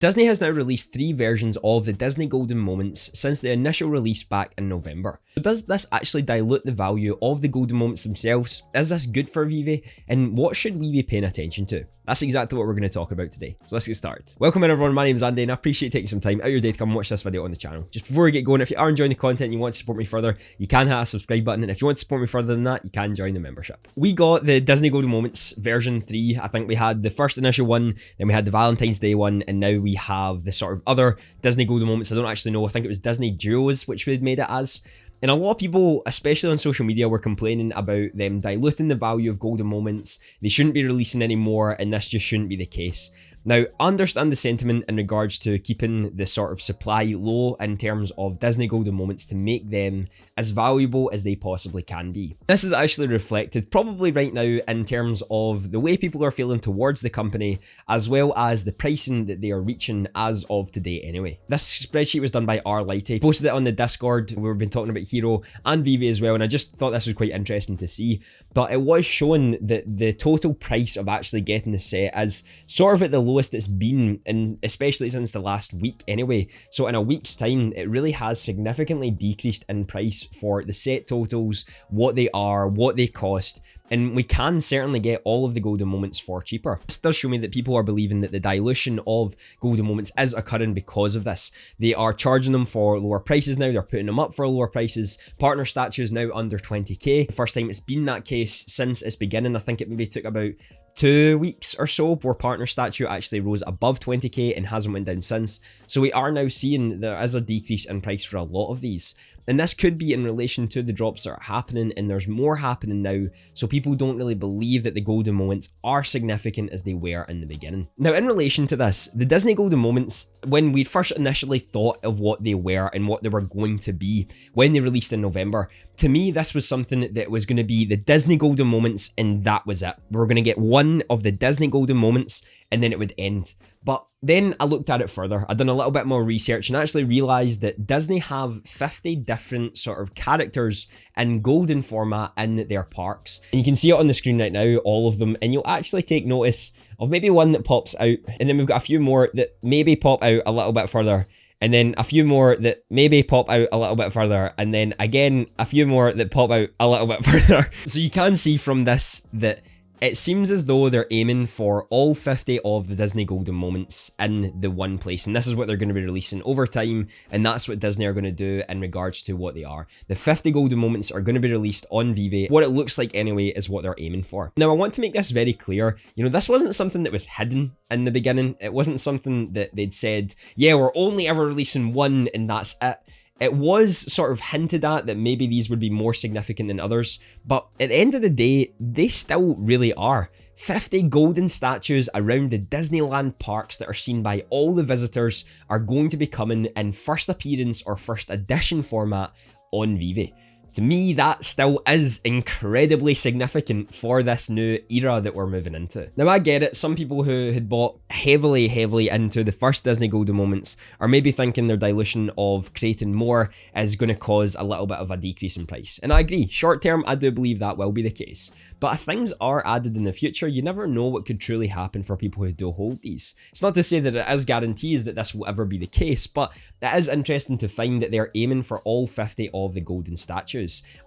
Disney has now released 3 versions of the Disney Golden Moments since the initial release back in November. So does this actually dilute the value of the Golden Moments themselves? Is this good for Veve? And what should we be paying attention to? That's exactly what we're going to talk about today. So let's get started. Welcome in everyone, my name is Andy and I appreciate you taking some time out of your day to come and watch this video on the channel. Just before we get going, if you are enjoying the content and you want to support me further, you can hit a subscribe button, and if you want to support me further than that, you can join the membership. We got the Disney Golden Moments version 3. I think we had the first initial one, then we had the Valentine's Day one, and now we have the sort of other Disney Golden Moments. I don't actually know, I think it was Disney Duos which we had made it as. And a lot of people, especially on social media, were complaining about them diluting the value of Golden Moments. They shouldn't be releasing anymore, and this just shouldn't be the case. Now, I understand the sentiment in regards to keeping the sort of supply low in terms of Disney Golden Moments to make them as valuable as they possibly can be. This is actually reflected probably right now in terms of the way people are feeling towards the company, as well as the pricing that they are reaching as of today anyway. This spreadsheet was done by R. Lighty. Posted it on the Discord. We've been talking about Hero and Veve as well, and I just thought this was quite interesting to see. But it was showing that the total price of actually getting the set is sort of at the lowest it's been, and especially since the last week anyway. So in a week's time, it really has significantly decreased in price for the set totals, what they are, what they cost. And we can certainly get all of the Golden Moments for cheaper. This does show me that people are believing that the dilution of Golden Moments is occurring because of this. They are charging them for lower prices now, they're putting them up for lower prices. Partner statues now under 20k. The first time it's been that case since its beginning. I think it maybe took about 2 weeks or so before partner statue actually rose above 20k and hasn't went down since. So we are now seeing there is a decrease in price for a lot of these. And this could be in relation to the drops that are happening, and there's more happening now, so people don't really believe that the Golden Moments are significant as they were in the beginning. Now, in relation to this, the Disney Golden Moments, when we first initially thought of what they were and what they were going to be when they released in November, to me, this was something that was going to be the Disney Golden Moments, and that was it. We were going to get one of the Disney Golden Moments, and then it would end. But then I looked at it further. I'd done a little bit more research and actually realized that Disney have 50 different sort of characters in golden format in their parks. And you can see it on the screen right now, all of them, and you'll actually take notice of maybe one that pops out, and then we've got a few more that maybe pop out a little bit further, and then a few more that maybe pop out a little bit further, and then again, a few more that pop out a little bit further. So you can see from this that it seems as though they're aiming for all 50 of the Disney Golden Moments in the one place, and this is what they're going to be releasing over time, and that's what Disney are going to do in regards to what they are. The 50 Golden Moments are going to be released on Veve. What it looks like anyway is what they're aiming for. Now, I want to make this very clear. You know, this wasn't something that was hidden in the beginning. It wasn't something that they'd said, yeah, we're only ever releasing one and that's it. It was sort of hinted at that maybe these would be more significant than others, but at the end of the day, they still really are. 50 golden statues around the Disneyland parks that are seen by all the visitors are going to be coming in first appearance or first edition format on Veve. To me, that still is incredibly significant for this new era that we're moving into. Now, I get it. Some people who had bought heavily into the first Disney Golden Moments are maybe thinking their dilution of creating more is going to cause a little bit of a decrease in price. And I agree. Short term, I do believe that will be the case. But if things are added in the future, you never know what could truly happen for people who do hold these. It's not to say that it is guarantees that this will ever be the case, but it is interesting to find that they're aiming for all 50 of the golden statues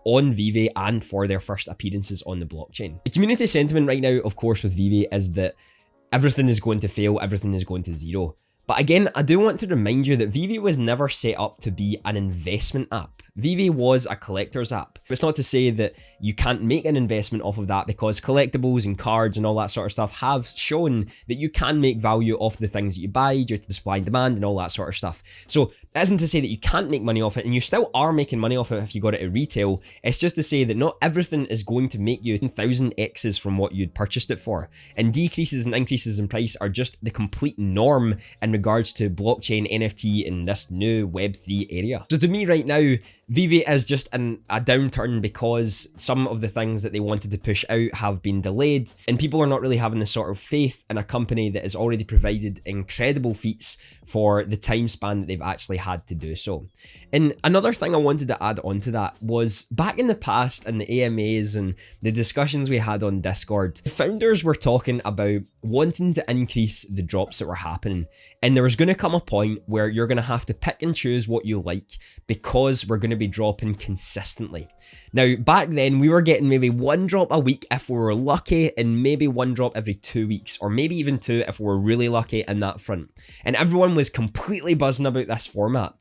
on Veve and for their first appearances on the blockchain. The community sentiment right now, of course, with Veve is that everything is going to fail, everything is going to zero. But again, I do want to remind you that Veve was never set up to be an investment app. Veve was a collector's app. It's not to say that you can't make an investment off of that, because collectibles and cards and all that sort of stuff have shown that you can make value off the things that you buy due to the supply and demand and all that sort of stuff. So it isn't to say that you can't make money off it, and you still are making money off it if you got it at retail. It's just to say that not everything is going to make you 1,000 X's from what you'd purchased it for. And decreases and increases in price are just the complete norm in regards to blockchain, NFT, and this new Web3 area. So to me right now, Veve is just a downturn because some of the things that they wanted to push out have been delayed, and people are not really having the sort of faith in a company that has already provided incredible feats for the time span that they've actually had to do so. And another thing I wanted to add on to that was back in the past in the AMAs and the discussions we had on Discord, the founders were talking about wanting to increase the drops that were happening. And there is going to come a point where you're going to have to pick and choose what you like because we're going to be dropping consistently. Now, back then, we were getting maybe one drop a week if we were lucky, and maybe one drop every 2 weeks, or maybe even two if we were really lucky in that front. And everyone was completely buzzing about this format.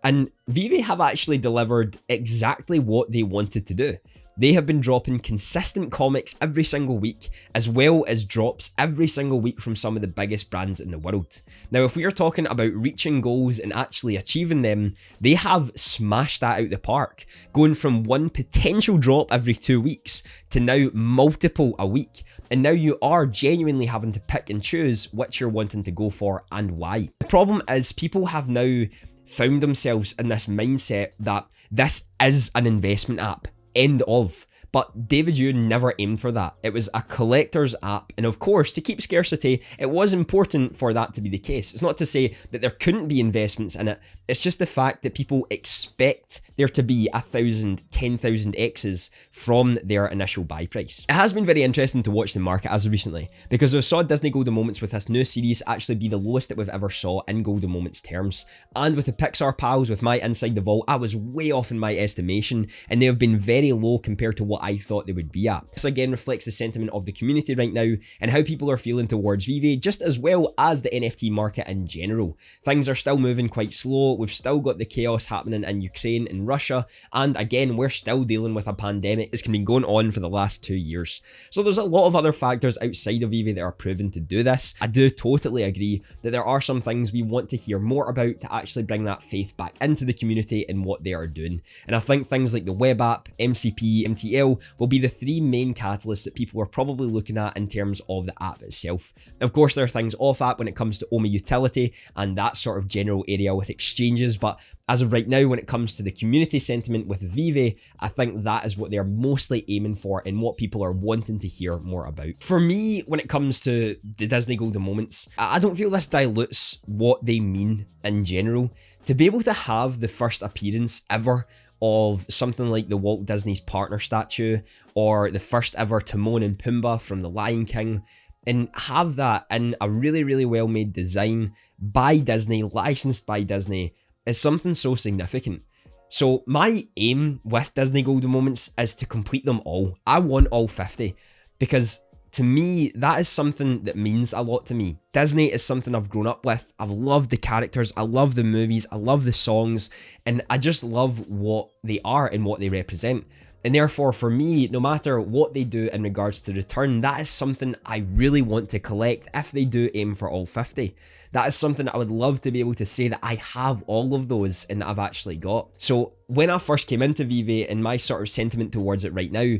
And Veve have actually delivered exactly what they wanted to do. They have been dropping consistent comics every single week, as well as drops every single week from some of the biggest brands in the world. Now, if we are talking about reaching goals and actually achieving them, they have smashed that out the park, going from one potential drop every 2 weeks to now multiple a week. And now you are genuinely having to pick and choose which you're wanting to go for and why. The problem is people have now found themselves in this mindset that this is an investment app. End of. But David Yu never aimed for that. It was a collector's app, and of course, to keep scarcity, it was important for that to be the case. It's not to say that there couldn't be investments in it, it's just the fact that people expect there to be 1,000, 10,000 X's from their initial buy price. It has been very interesting to watch the market as of recently, because we saw Disney Golden Moments with this new series actually be the lowest that we've ever saw in Golden Moments terms. And with the Pixar pals, with my Inside the Vault, I was way off in my estimation, and they have been very low compared to what I thought they would be at. This again reflects the sentiment of the community right now and how people are feeling towards Veve, just as well as the NFT market in general. Things are still moving quite slow. We've still got the chaos happening in Ukraine and Russia, and again, we're still dealing with a pandemic that's been going on for the last 2 years. So there's a lot of other factors outside of Veve that are proven to do this. I do totally agree that there are some things we want to hear more about to actually bring that faith back into the community and what they are doing. And I think things like the web app, MCP, MTL will be the 3 main catalysts that people are probably looking at in terms of the app itself. Of course, there are things off app when it comes to OMA utility and that sort of general area with exchanges, but as of right now, when it comes to the community sentiment with Veve, I think that is what they're mostly aiming for and what people are wanting to hear more about. For me, when it comes to the Disney Golden Moments, I don't feel this dilutes what they mean in general. To be able to have the first appearance ever of something like the Walt Disney's partner statue, or the first ever Timon and Pumbaa from The Lion King, and have that in a really, really well-made design by Disney, licensed by Disney, is something so significant. So my aim with Disney Golden Moments is to complete them all. I want all 50, because to me, that is something that means a lot to me. Disney is something I've grown up with. I've loved the characters, I love the movies, I love the songs, and I just love what they are and what they represent. And therefore, for me, no matter what they do in regards to return, that is something I really want to collect if they do aim for all 50. That is something I would love to be able to say that I have all of those and that I've actually got. So when I first came into Veve and my sort of sentiment towards it right now,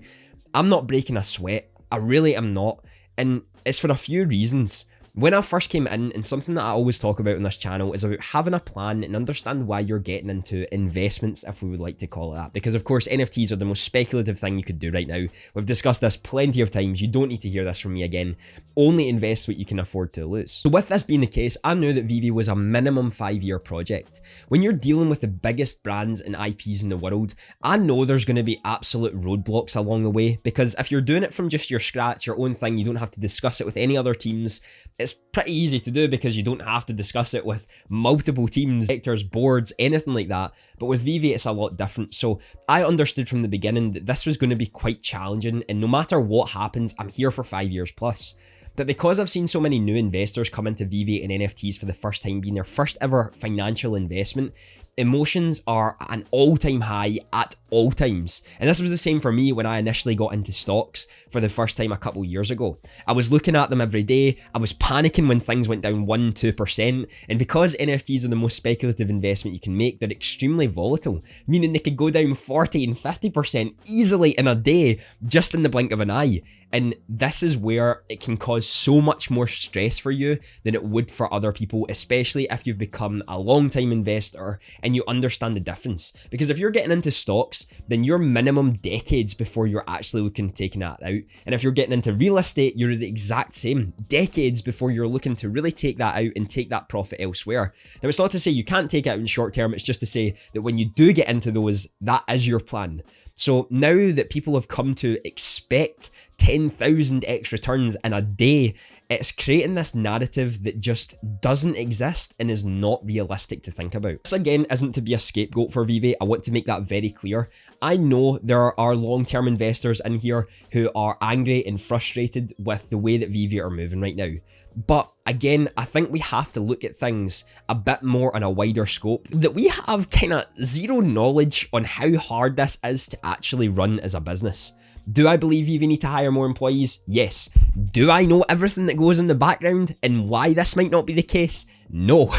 I'm not breaking a sweat. I really am not. And it's for a few reasons. When I first came in, and something that I always talk about on this channel is about having a plan and understand why you're getting into investments, if we would like to call it that. Because of course, NFTs are the most speculative thing you could do right now. We've discussed this plenty of times. You don't need to hear this from me again. Only invest what you can afford to lose. So with this being the case, I knew that Veve was a minimum 5-year project. When you're dealing with the biggest brands and IPs in the world, I know there's going to be absolute roadblocks along the way, because if you're doing it from just your scratch, your own thing, you don't have to discuss it with any other teams. It's pretty easy to do because you don't have to discuss it with multiple teams, sectors, boards, anything like that. But with Veve, it's a lot different. So I understood from the beginning that this was going to be quite challenging, and no matter what happens, I'm here for 5 years plus. But because I've seen so many new investors come into Veve and NFTs for the first time, being their first ever financial investment, emotions are at an all-time high at all times. And this was the same for me when I initially got into stocks for the first time a couple years ago. I was looking at them every day. I was panicking when things went down 1-2%. And because NFTs are the most speculative investment you can make, they're extremely volatile, meaning they could go down 40 and 50% easily in a day, just in the blink of an eye. And this is where it can cause so much more stress for you than it would for other people, especially if you've become a long-time investor and you understand the difference. Because if you're getting into stocks, then you're minimum decades before you're actually looking to taking that out. And if you're getting into real estate, you're the exact same, decades before you're looking to really take that out and take that profit elsewhere. Now, it's not to say you can't take it out in short term, it's just to say that when you do get into those, that is your plan. So now that people have come to expect 10,000x returns in a day, It's creating this narrative that just doesn't exist and is not realistic to think about. This again isn't to be a scapegoat for Veve. I want to make that very clear. I know there are long-term investors in here who are angry and frustrated with the way that Veve are moving right now. But again, I think we have to look at things a bit more on a wider scope, that we have kind of zero knowledge on how hard this is to actually run as a business. Do I believe Veve need to hire more employees? Yes. Do I know everything that goes in the background and why this might not be the case? No.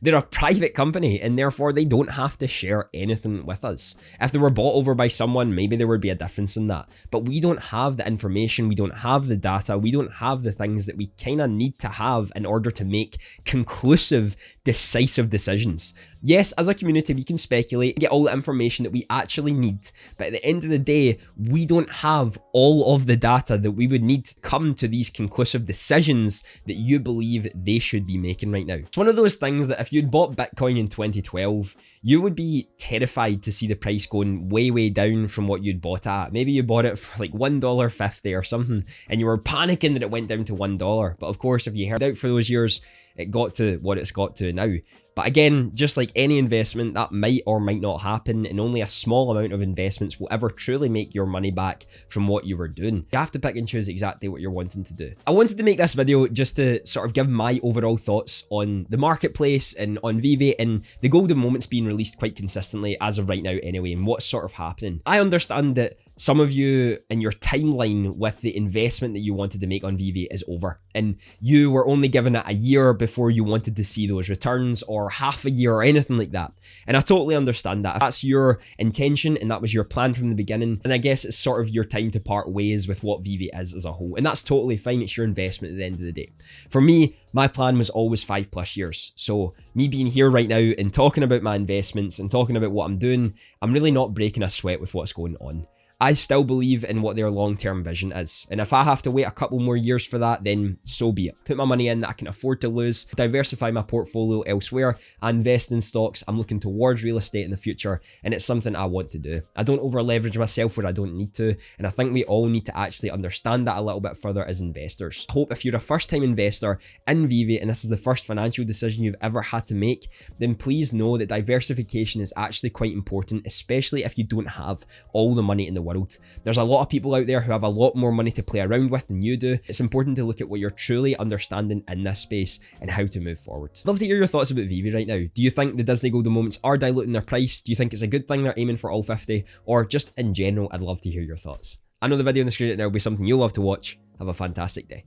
They're a private company and therefore they don't have to share anything with us. If they were bought over by someone, maybe there would be a difference in that. But we don't have the information, we don't have the data, we don't have the things that we kind of need to have in order to make conclusive, decisive decisions. Yes, as a community, we can speculate, get all the information that we actually need, but at the end of the day, we don't have all of the data that we would need to come to these conclusive decisions that you believe they should be making right now. It's one of those things that if you'd bought Bitcoin in 2012, you would be terrified to see the price going way, way down from what you'd bought at. Maybe you bought it for like $1.50 or something, and you were panicking that it went down to $1. But of course, if you held out for those years, it got to what it's got to now. But again, just like any investment, that might or might not happen, and only a small amount of investments will ever truly make your money back from what you were doing. You have to pick and choose exactly what you're wanting to do. I wanted to make this video just to sort of give my overall thoughts on the marketplace and on Veve and the golden moments being released quite consistently as of right now anyway, and what's sort of happening. I understand that some of you in your timeline with the investment that you wanted to make on Veve is over, and you were only given it a year before you wanted to see those returns, or half a year or anything like that. And I totally understand that. If that's your intention and that was your plan from the beginning, and I guess it's sort of your time to part ways with what Veve is as a whole. And that's totally fine. It's your investment at the end of the day. For me, my plan was always 5+ years. So me being here right now and talking about my investments and talking about what I'm doing, I'm really not breaking a sweat with what's going on. I still believe in what their long-term vision is. And if I have to wait a couple more years for that, then so be it. Put my money in that I can afford to lose, diversify my portfolio elsewhere, I invest in stocks. I'm looking towards real estate in the future, and it's something I want to do. I don't over leverage myself where I don't need to, and I think we all need to actually understand that a little bit further as investors. I hope if you're a first-time investor in Veve and this is the first financial decision you've ever had to make, then please know that diversification is actually quite important, especially if you don't have all the money in the world. There's a lot of people out there who have a lot more money to play around with than you do. It's important to look at what you're truly understanding in this space and how to move forward. I'd love to hear your thoughts about Veve right now. Do you think the Disney golden moments are diluting their price? Do you think it's a good thing they're aiming for all 50? Or just in general, I'd love to hear your thoughts. I know the video on the screen right now will be something you'll love to watch. Have a fantastic day.